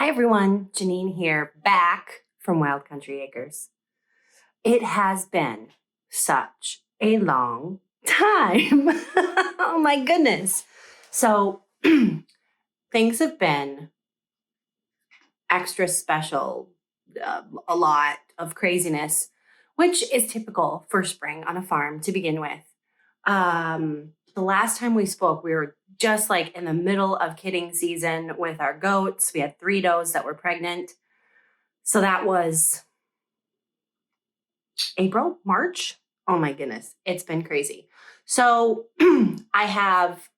Hi everyone, Janine here, back from Wild Country Acres. It has been such a long time. Oh my goodness. So things have been extra special, a lot of craziness, which is typical for spring on a farm to begin with. The last time we spoke, we were just like in the middle of kidding season with our goats. We had 3 does that were pregnant. So that was April, March. Oh my goodness, it's been crazy. So I have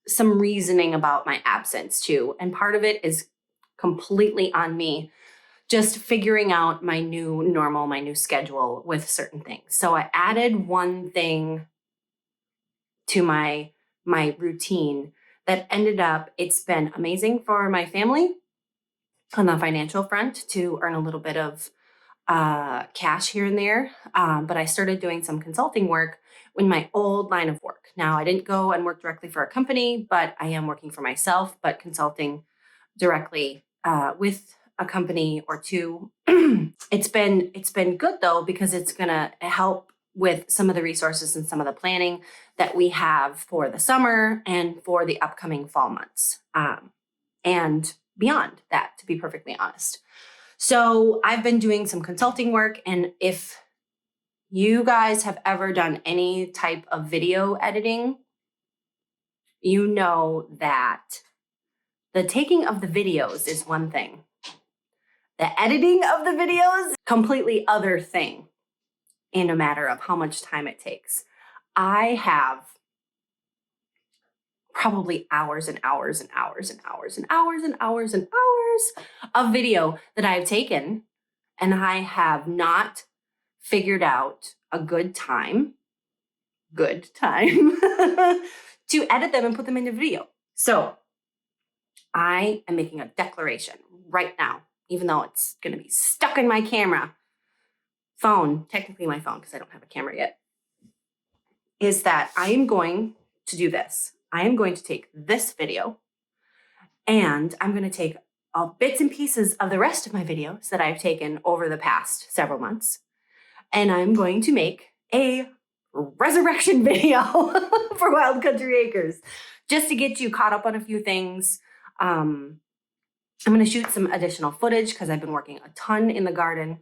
some reasoning about my absence too. And part of it is completely on me, just figuring out my new normal, my new schedule with certain things. So I added one thing to my routine that ended up, it's been amazing for my family on the financial front to earn a little bit of cash here and there. But I started doing some consulting work in my old line of work. Now, I didn't go and work directly for a company, but I am working for myself, but consulting directly with a company or two. It's been good though, because it's gonna help with some of the resources and some of the planning that we have for the summer and for the upcoming fall months, and beyond that, to be perfectly honest. So I've been doing some consulting work, and if you guys have ever done any type of video editing, you know that the taking of the videos is one thing. The editing of the videos, completely other thing in a matter of how much time it takes. I have probably hours and hours and hours and hours and hours and hours and hours of video that I've taken, and I have not figured out a good time to edit them and put them into video. So I am making a declaration right now, even though it's going to be stuck in my phone, technically my phone, because I don't have a camera yet, is that I am going to do this. I am going to take this video, and I'm going to take all bits and pieces of the rest of my videos that I've taken over the past several months, and I'm going to make a resurrection video for Wild Country Acres, just to get you caught up on a few things. I'm going to shoot some additional footage because I've been working a ton in the garden.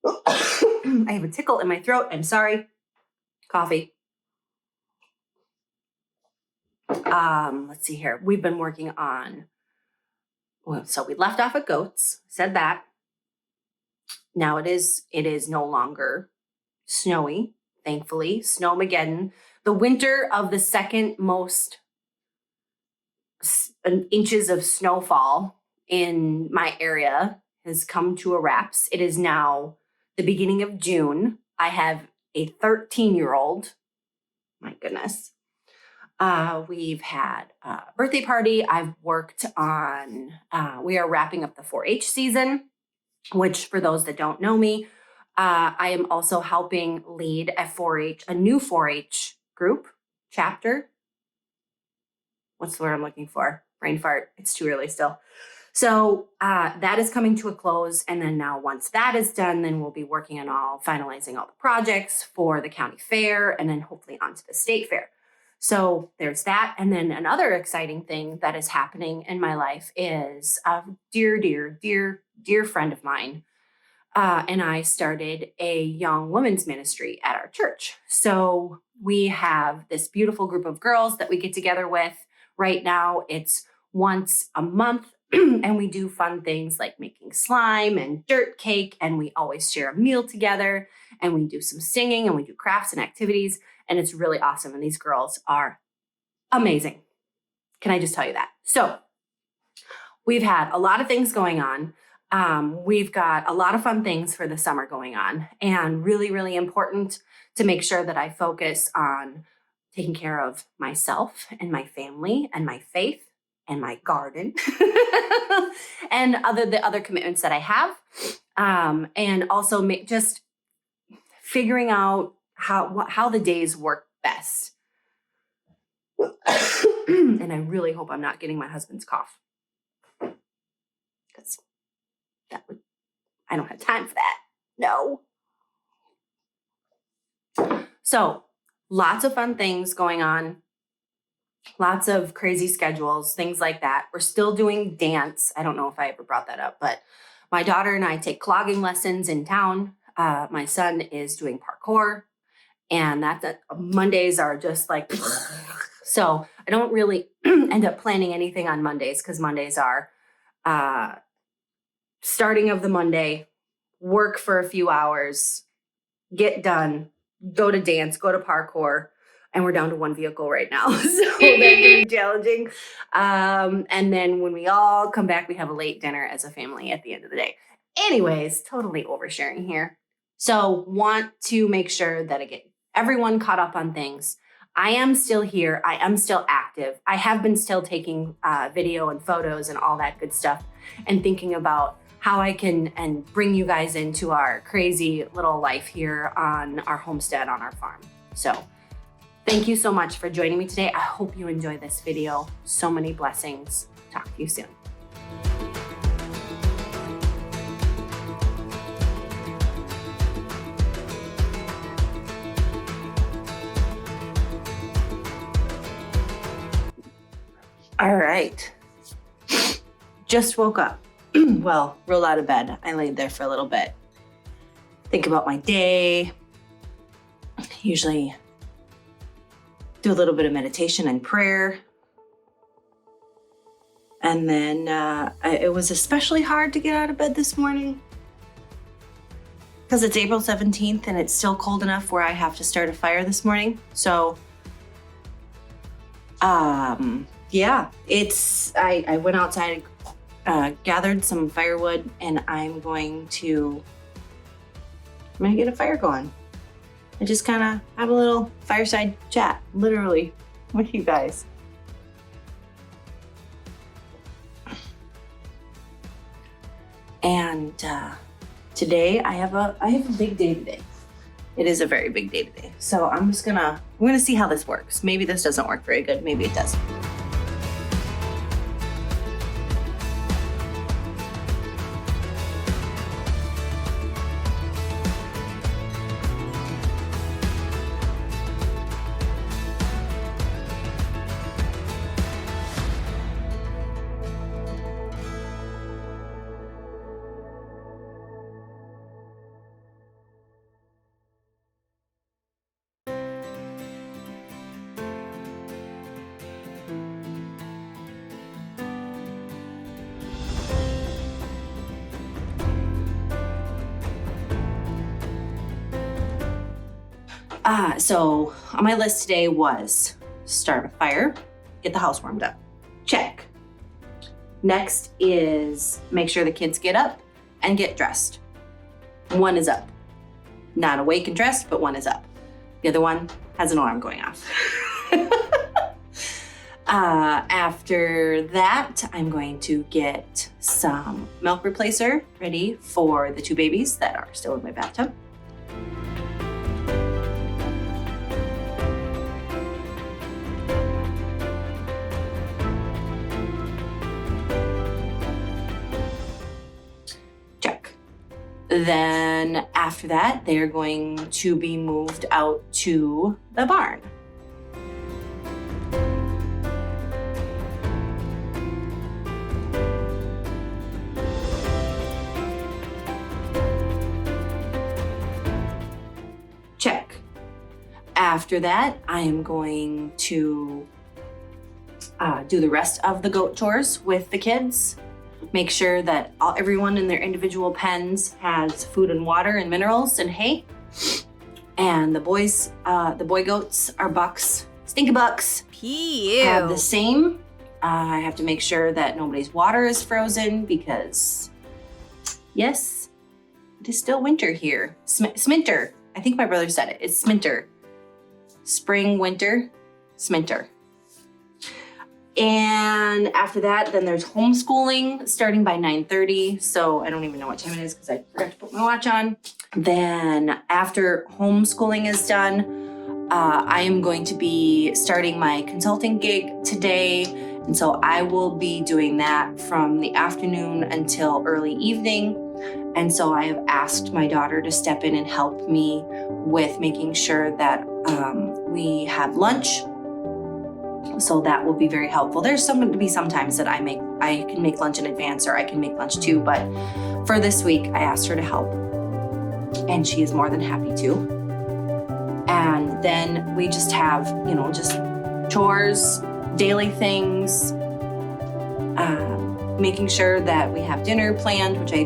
I have a tickle in my throat. I'm sorry. Coffee. Let's see here. We've been working on, so we left off at goats, said that. Now it is no longer snowy, thankfully. Snowmageddon. The winter of the second most inches of snowfall in my area has come to a wraps. It is now the beginning of June. I have a 13-year-old. My goodness. We've had a birthday party. I've worked on, we are wrapping up the 4-H season, which for those that don't know me, I am also helping lead a new 4-H group, chapter. What's the word I'm looking for? Brain fart. It's too early still. So that is coming to a close. And then now once that is done, then we'll be working on finalizing all the projects for the county fair and then hopefully onto the state fair. So there's that. And then another exciting thing that is happening in my life is a dear friend of mine and I started a young women's ministry at our church. So we have this beautiful group of girls that we get together with. Right now, it's once a month, and we do fun things like making slime and dirt cake, and we always share a meal together, and we do some singing, and we do crafts and activities, and it's really awesome, and these girls are amazing. Can I just tell you that? So we've had a lot of things going on. We've got a lot of fun things for the summer going on, and really, really important to make sure that I focus on taking care of myself and my family and my faith and my garden and the other commitments that I have. And also just figuring out how the days work best. And I really hope I'm not getting my husband's cough. because I don't have time for that. No. So lots of fun things going on. Lots of crazy schedules, things like that. We're still doing dance. I don't know if I ever brought that up, but my daughter and I take clogging lessons in town. My son is doing parkour, and Mondays are just like, so I don't really end up planning anything on Mondays because Mondays are starting of the Monday, work for a few hours, get done, go to dance, go to parkour, and we're down to one vehicle right now. So that can be challenging. And then when we all come back, we have a late dinner as a family at the end of the day. Anyways, totally oversharing here. So want to make sure that I get everyone caught up on things. I am still here. I am still active. I have been still taking video and photos and all that good stuff and thinking about how I can and bring you guys into our crazy little life here on our homestead on our farm. So thank you so much for joining me today. I hope you enjoy this video. So many blessings. Talk to you soon. All right. Just woke up. Well, rolled out of bed. I laid there for a little bit. Think about my day. Usually do a little bit of meditation and prayer. And then it was especially hard to get out of bed this morning because it's April 17th and it's still cold enough where I have to start a fire this morning. So, yeah, I went outside, gathered some firewood, and I'm gonna get a fire going. And just kind of have a little fireside chat, literally, with you guys. And today I have a big day today. It is a very big day today. So I'm gonna see how this works. Maybe this doesn't work very good. Maybe it does. So on my list today was start a fire, get the house warmed up. Check. Next is make sure the kids get up and get dressed. One is up. Not awake and dressed, but one is up. The other one has an alarm going off. After that, I'm going to get some milk replacer ready for the two babies that are still in my bathtub. Then after that, they're going to be moved out to the barn. Check. After that, I am going to do the rest of the goat chores with the kids. Make sure that everyone in their individual pens has food and water and minerals and hay. And the boy goats, our bucks, stinky bucks, have the same. I have to make sure that nobody's water is frozen because, yes, it is still winter here. Sminter. I think my brother said it. It's sminter. Spring, winter, sminter. And after that, then there's homeschooling starting by 9:30. So I don't even know what time it is because I forgot to put my watch on. Then after homeschooling is done, I am going to be starting my consulting gig today. And so I will be doing that from the afternoon until early evening. And so I have asked my daughter to step in and help me with making sure that we have lunch. So that will be very helpful. There's going to be sometimes that I can make lunch in advance, or I can make lunch too. But for this week, I asked her to help, and she is more than happy to. And then we just have, just chores, daily things, making sure that we have dinner planned, which I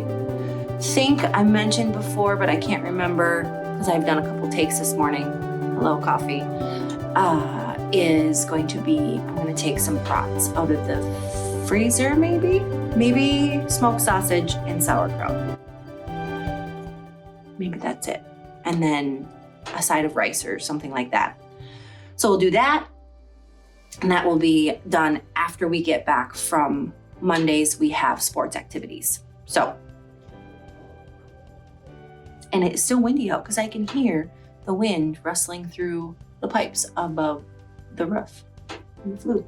think I mentioned before, but I can't remember because I've done a couple takes this morning. Hello, coffee. Is going to be, I'm going to take some brats out of the freezer, maybe smoked sausage and sauerkraut. Maybe that's it. And then a side of rice or something like that. So we'll do that. And that will be done after we get back from Mondays. We have sports activities. So, and it's still windy out because I can hear the wind rustling through the pipes above the roof and the flue.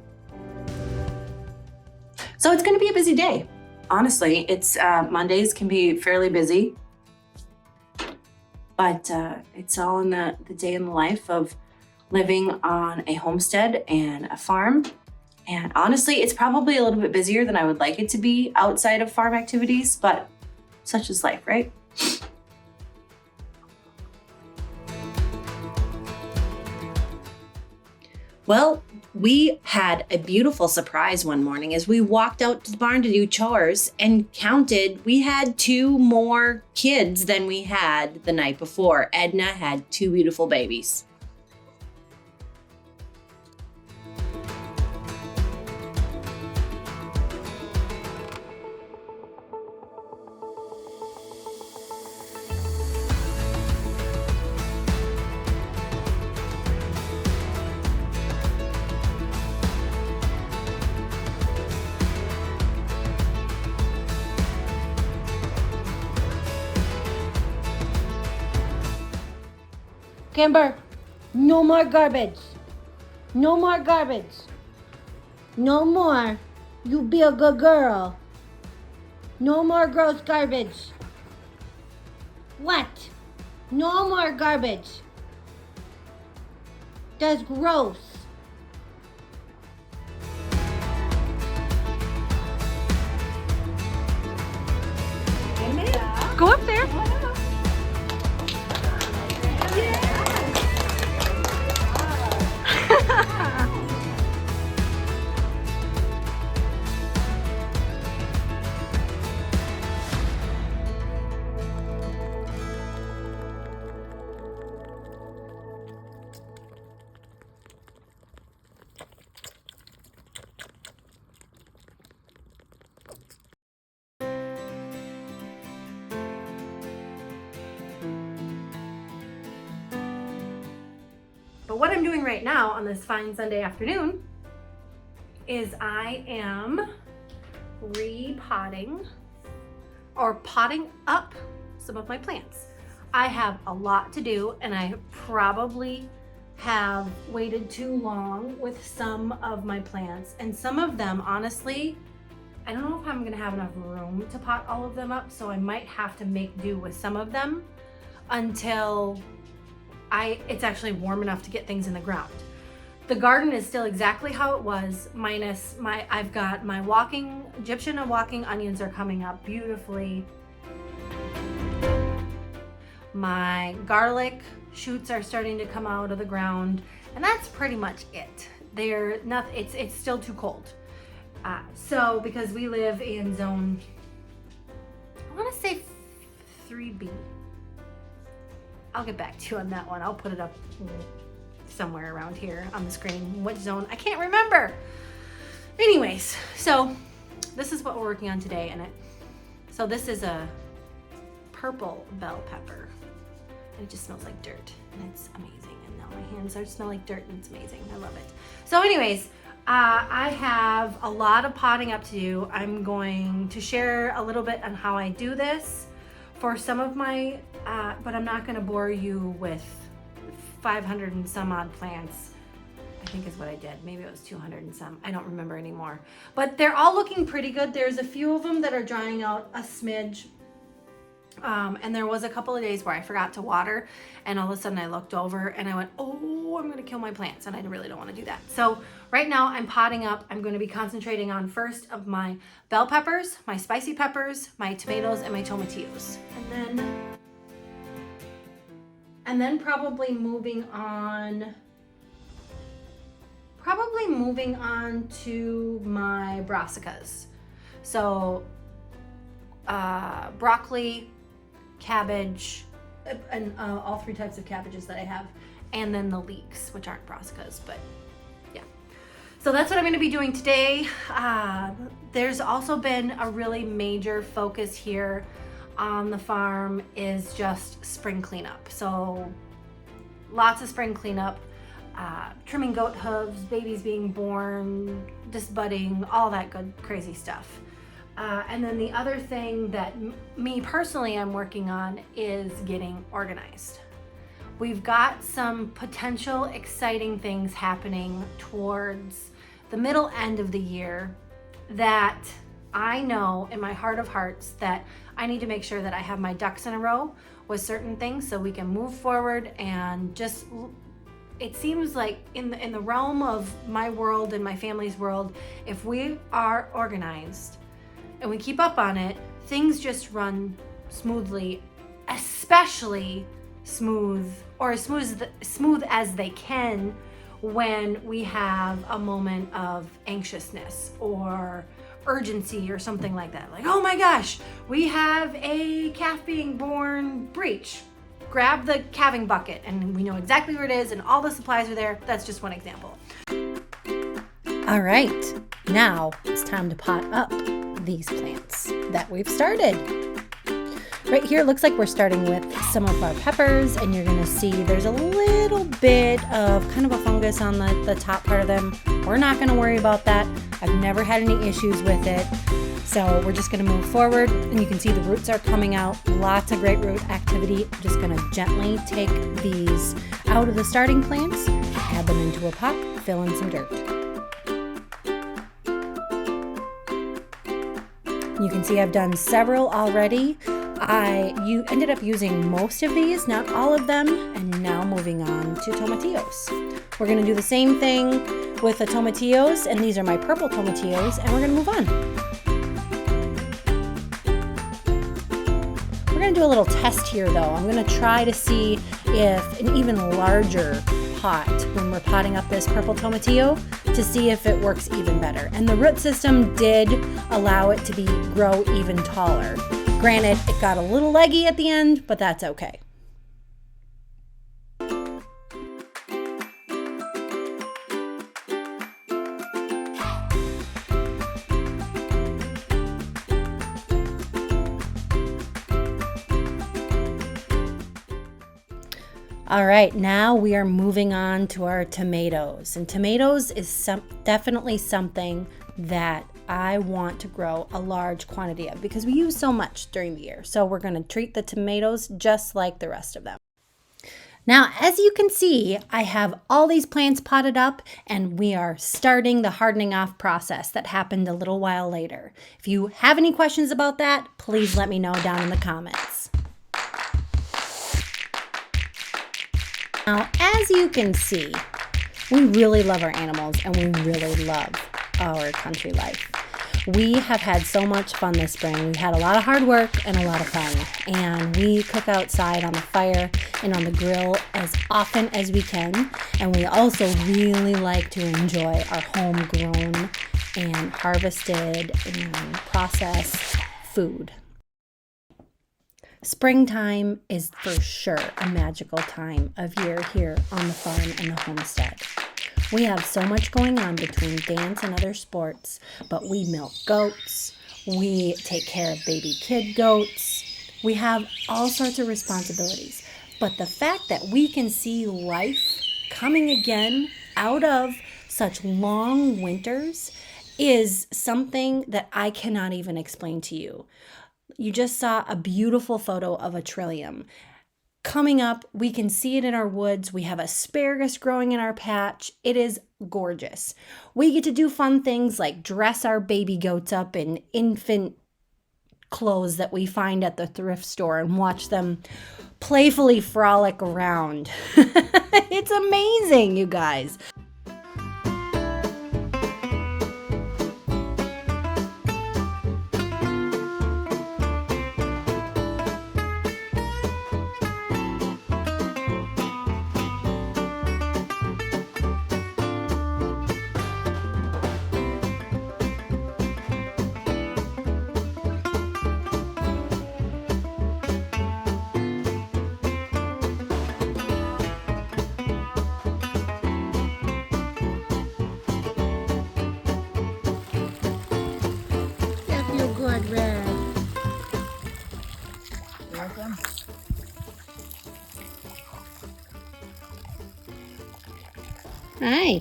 So it's going to be a busy day. Honestly, it's Mondays can be fairly busy, but it's all in the day in the life of living on a homestead and a farm. And honestly, it's probably a little bit busier than I would like it to be outside of farm activities, but such is life, right? Well, we had a beautiful surprise one morning as we walked out to the barn to do chores and counted. We had 2 more kids than we had the night before. Edna had 2 beautiful babies. Kimber, no more garbage. No more garbage. No more. You be a good girl. No more gross garbage. What? No more garbage. That's gross. Go up there. But what I'm doing right now on this fine Sunday afternoon is I am repotting or potting up some of my plants. I have a lot to do, and I probably have waited too long with some of my plants, and some of them, honestly, I don't know if I'm gonna have enough room to pot all of them up, so I might have to make do with some of them until it's actually warm enough to get things in the ground. The garden is still exactly how it was, minus I've got my Egyptian and walking onions are coming up beautifully. My garlic shoots are starting to come out of the ground, and that's pretty much it. They're not, it's still too cold. So because we live in zone, I wanna say 3B. I'll get back to you on that one. I'll put it up somewhere around here on the screen. What zone? I can't remember. Anyways, so this is what we're working on today. So this is a purple bell pepper. And it just smells like dirt, and it's amazing. And now my hands smell like dirt, and it's amazing. I love it. So anyways, I have a lot of potting up to do. I'm going to share a little bit on how I do this for some of my, but I'm not gonna bore you with 500 and some odd plants. I I think is what I did. Maybe it was 200 and some. I don't remember anymore. But they're all looking pretty good. There's a few of them that are drying out a smidge. And there was a couple of days where I forgot to water, and all of a sudden I looked over and I went, oh, I'm going to kill my plants, and I really don't want to do that. So right now I'm potting up. I'm going to be concentrating on first of my bell peppers, my spicy peppers, my tomatoes, and my tomatillos. And then probably moving on to my brassicas. So broccoli, cabbage, and all three types of cabbages that I have, and then the leeks, which aren't brassicas, but yeah. So that's what I'm going to be doing today. There's also been a really major focus here on the farm is just spring cleanup. So lots of spring cleanup, trimming goat hooves, babies being born, disbudding, all that good crazy stuff. And then the other thing that me personally I'm working on is getting organized. We've got some potential exciting things happening towards the middle end of the year that I know in my heart of hearts that I need to make sure that I have my ducks in a row with certain things so we can move forward. And just, it seems like in the realm of my world and my family's world, if we are organized and we keep up on it, things just run smoothly, especially smooth as they can when we have a moment of anxiousness or urgency or something like that. Like, oh my gosh, we have a calf being born breech. Grab the calving bucket and we know exactly where it is and all the supplies are there. That's just one example. All right, now it's time to pot up these plants that we've started. Right here, looks like we're starting with some of our peppers, and you're gonna see there's a little bit of kind of a fungus on the top part of them. We're not gonna worry about that. I've never had any issues with it. So we're just gonna move forward, and you can see the roots are coming out. Lots of great root activity. I'm just gonna gently take these out of the starting plants, add them into a pot, fill in some dirt. You can see I've done several already. You ended up using most of these, not all of them, and now moving on to tomatillos. We're going to do the same thing with the tomatillos, and these are my purple tomatillos, and we're going to move on. We're going to do a little test here though. I'm going to try to see if an even larger pot, when we're potting up this purple tomatillo, to see if it works even better. And the root system did allow it to grow even taller. Granted, it got a little leggy at the end, but that's okay. All right, now we are moving on to our tomatoes. And tomatoes is definitely something that I want to grow a large quantity of because we use so much during the year. So we're going to treat the tomatoes just like the rest of them. Now, as you can see, I have all these plants potted up and we are starting the hardening off process that happened a little while later. If you have any questions about that, please let me know down in the comments. Now, as you can see, we really love our animals and we really love our country life. We have had so much fun this spring. We had a lot of hard work and a lot of fun. And we cook outside on the fire and on the grill as often as we can. And we also really like to enjoy our homegrown and harvested and processed food. Springtime is for sure a magical time of year here on the farm and the homestead. We have so much going on between dance and other sports, but we milk goats, we take care of baby kid goats, we have all sorts of responsibilities. But the fact that we can see life coming again out of such long winters is something that I cannot even explain to you. You just saw a beautiful photo of a trillium coming up. We can see it in our woods. We have asparagus growing in our patch. It is gorgeous. We get to do fun things like dress our baby goats up in infant clothes that we find at the thrift store and watch them playfully frolic around. It's amazing, you guys. Good, Red. Hi.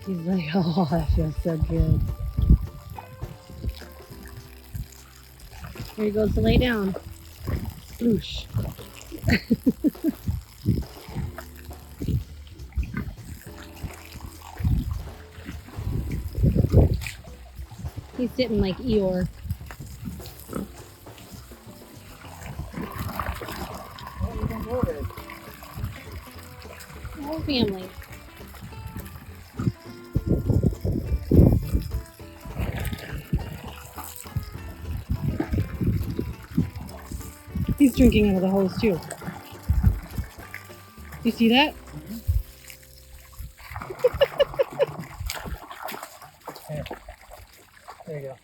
He's like, oh, that feels so good. Here he goes to lay down. Oosh. He's sitting like Eeyore. Whole family. He's drinking out of the hose too. You see that? There you go.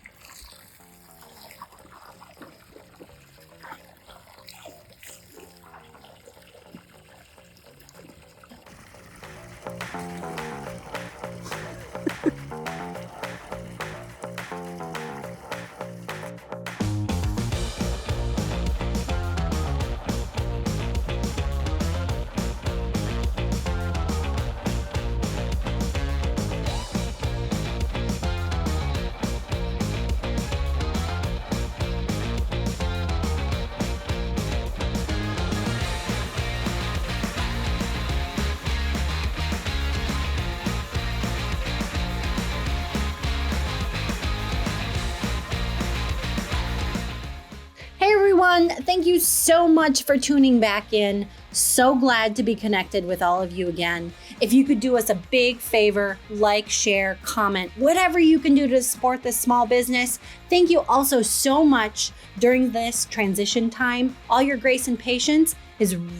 Thank you so much for tuning back in. So glad to be connected with all of you again. If you could do us a big favor, like, share, comment, whatever you can do to support this small business. Thank you also so much during this transition time. All your grace and patience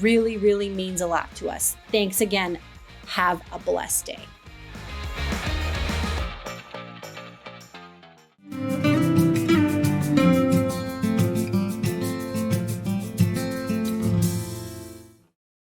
really means a lot to us. Thanks again. Have a blessed day.